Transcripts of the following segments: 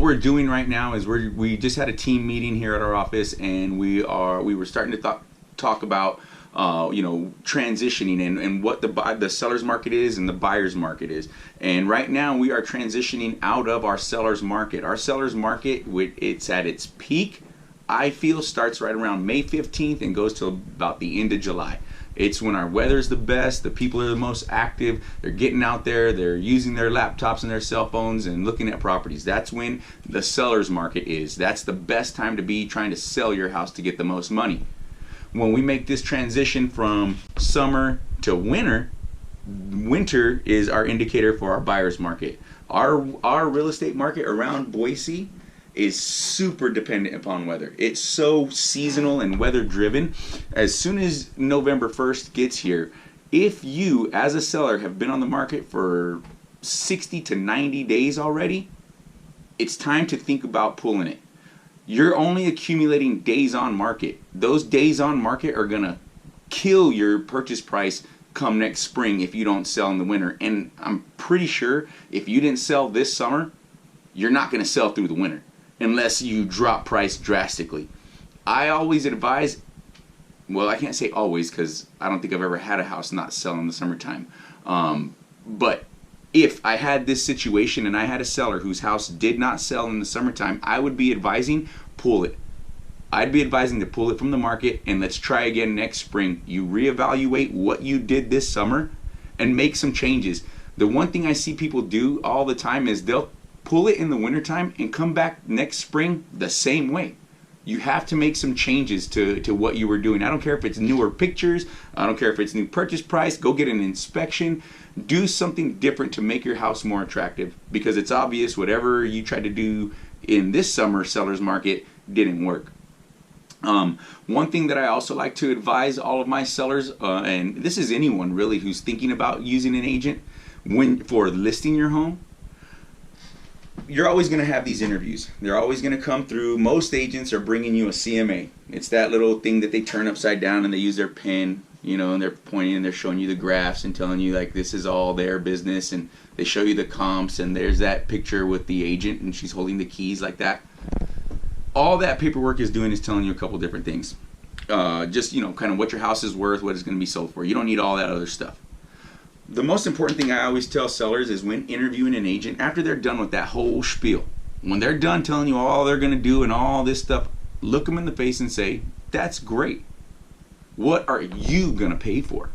we're doing right now is we just had a team meeting here at our office, and we were starting to talk about transitioning and what the seller's market is and the buyer's market is. And right now we are transitioning out of our seller's market. Our seller's market, it's at its peak, I feel, starts right around May 15th and goes till about the end of July. It's when our weather's the best, the people are the most active, they're getting out there, they're using their laptops and their cell phones and looking at properties. That's when the seller's market is. That's the best time to be trying to sell your house to get the most money. When we make this transition from summer to winter, winter is our indicator for our buyer's market. Our real estate market around Boise is super dependent upon weather. It's so seasonal and weather driven. As soon as November 1st gets here, if you as a seller have been on the market for 60 to 90 days already, it's time to think about pulling it. You're only accumulating days on market. Those days on market are gonna kill your purchase price come next spring if you don't sell in the winter. And I'm pretty sure if you didn't sell this summer, you're not gonna sell through the winter unless you drop price drastically. I always advise, well, I can't say always because I don't think I've ever had a house not sell in the summertime. But if I had this situation and I had a seller whose house did not sell in the summertime, I would be advising pull it. I'd be advising to pull it from the market and let's try again next spring. You reevaluate what you did this summer and make some changes. The one thing I see people do all the time is they'll pull it in the wintertime and come back next spring the same way. You have to make some changes to what you were doing. I don't care if it's newer pictures, I don't care if it's new purchase price, go get an inspection. Do something different to make your house more attractive, because it's obvious whatever you tried to do in this summer seller's market didn't work. One thing that I also like to advise all of my sellers, and this is anyone really who's thinking about using an agent for listing your home, you're always going to have these interviews. They're always going to come through. Most agents are bringing you a CMA. It's that little thing that they turn upside down and they use their pen, and they're pointing and they're showing you the graphs and telling you like this is all their business, and they show you the comps, and there's that picture with the agent and she's holding the keys like that. All that paperwork is doing is telling you a couple different things. Just, kind of what your house is worth, what it's going to be sold for. You don't need all that other stuff. The most important thing I always tell sellers is when interviewing an agent, after they're done with that whole spiel, when they're done telling you all they're going to do and all this stuff, look them in the face and say, that's great. What are you going to pay for?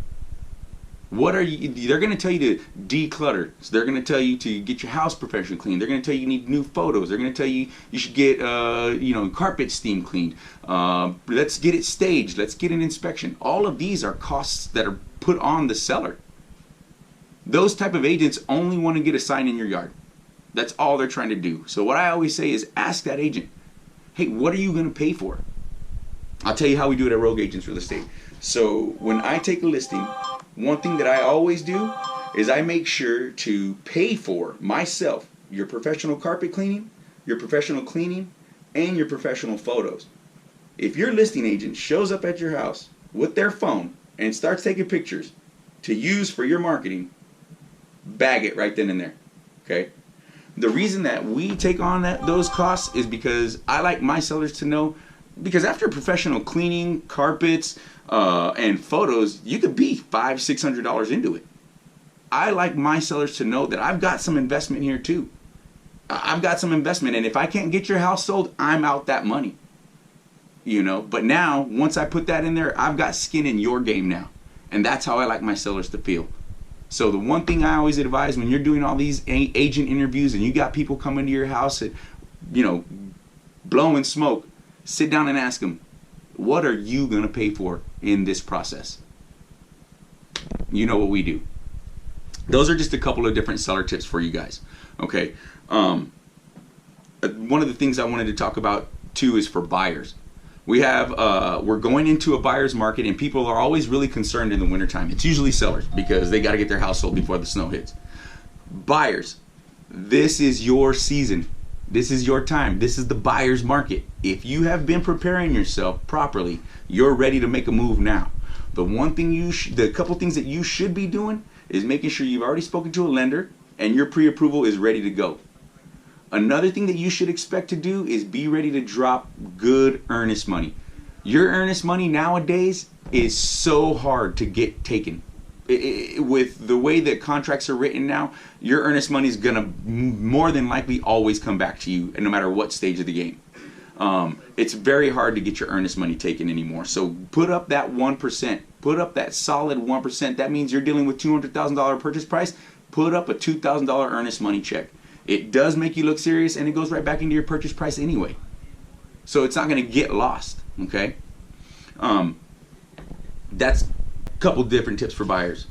They're going to tell you to declutter. So they're going to tell you to get your house professionally cleaned. They're going to tell you need new photos. They're going to tell you you should get, carpet steam cleaned. Let's get it staged. Let's get an inspection. All of these are costs that are put on the seller. Those type of agents only want to get a sign in your yard. That's all they're trying to do. So what I always say is ask that agent, hey, what are you going to pay for? I'll tell you how we do it at Rogue Agents Real Estate. So when I take a listing, one thing that I always do is I make sure to pay for myself your professional carpet cleaning, your professional cleaning, and your professional photos. If your listing agent shows up at your house with their phone and starts taking pictures to use for your marketing, bag it right then and there. Okay? The reason that we take on those costs is because I like my sellers to know, because after professional cleaning, carpets, and photos, you could be $500-600 into it. I like my sellers to know that I've got some investment here too. I've got some investment, and if I can't get your house sold, I'm out that money. But now, once I put that in there, I've got skin in your game now. And that's how I like my sellers to feel. So the one thing I always advise when you're doing all these agent interviews and you got people coming to your house and, blowing smoke, sit down and ask them, what are you going to pay for in this process? You know what we do. Those are just a couple of different seller tips for you guys. Okay. One of the things I wanted to talk about too is for buyers. We're going into a buyer's market, and people are always really concerned in the wintertime. It's usually sellers because they got to get their house sold before the snow hits. Buyers, this is your season. This is your time. This is the buyer's market. If you have been preparing yourself properly, you're ready to make a move now. The one thing the couple things that you should be doing is making sure you've already spoken to a lender and your pre-approval is ready to go. Another thing that you should expect to do is be ready to drop good earnest money. Your earnest money nowadays is so hard to get taken. With the way that contracts are written now, your earnest money is going to more than likely always come back to you, no matter what stage of the game. It's very hard to get your earnest money taken anymore. So put up that 1%. Put up that solid 1%. That means you're dealing with $200,000 purchase price. Put up a $2,000 earnest money check. It does make you look serious, and it goes right back into your purchase price anyway. So it's not going to get lost, okay? That's a couple different tips for buyers.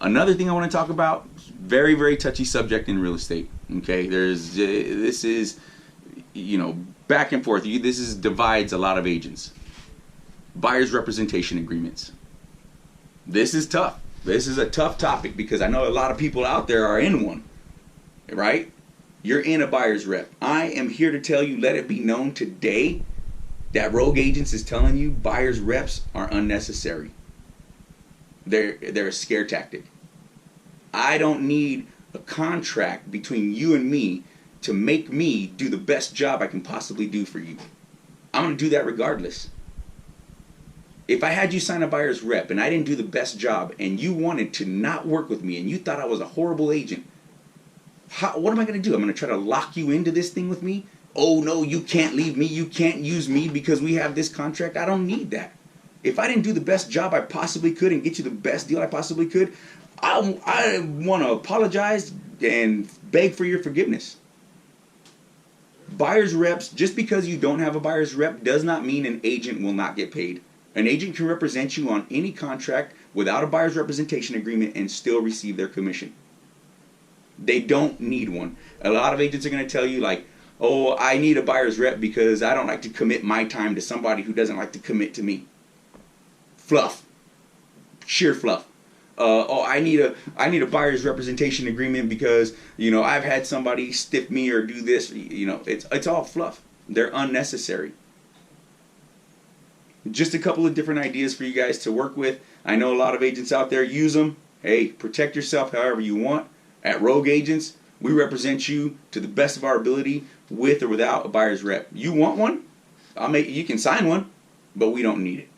Another thing I want to talk about, very, very touchy subject in real estate, okay? This is, back and forth. This divides a lot of agents. Buyer's representation agreements. This is tough. This is a tough topic because I know a lot of people out there are in one, right? You're in a buyer's rep. I am here to tell you, let it be known today that Rogue Agents is telling you buyer's reps are unnecessary. They're a scare tactic. I don't need a contract between you and me to make me do the best job I can possibly do for you. I'm going to do that regardless. If I had you sign a buyer's rep and I didn't do the best job and you wanted to not work with me and you thought I was a horrible agent, what am I going to do? I'm going to try to lock you into this thing with me? Oh no, you can't leave me. You can't use me because we have this contract. I don't need that. If I didn't do the best job I possibly could and get you the best deal I possibly could, I want to apologize and beg for your forgiveness. Buyer's reps, just because you don't have a buyer's rep does not mean an agent will not get paid. An agent can represent you on any contract without a buyer's representation agreement and still receive their commission. They don't need one. A lot of agents are going to tell you like, oh, I need a buyer's rep because I don't like to commit my time to somebody who doesn't like to commit to me. Fluff. Sheer fluff. I need a buyer's representation agreement because, I've had somebody stiff me or do this. It's all fluff. They're unnecessary. Just a couple of different ideas for you guys to work with. I know a lot of agents out there use them. Hey, protect yourself however you want. At Rogue Agents, we represent you to the best of our ability with or without a buyer's rep. You want one? You can sign one, but we don't need it.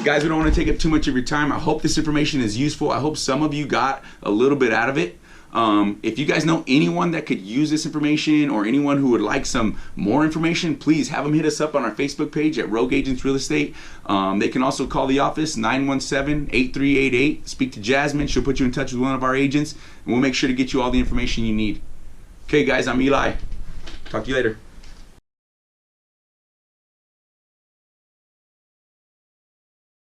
Guys, we don't want to take up too much of your time. I hope this information is useful. I hope some of you got a little bit out of it. If you guys know anyone that could use this information or anyone who would like some more information, please have them hit us up on our Facebook page at Rogue Agents Real Estate. They can also call the office 917-8388. Speak to Jasmine. She'll put you in touch with one of our agents, and we'll make sure to get you all the information you need. Okay, guys, I'm Eli. Talk to you later.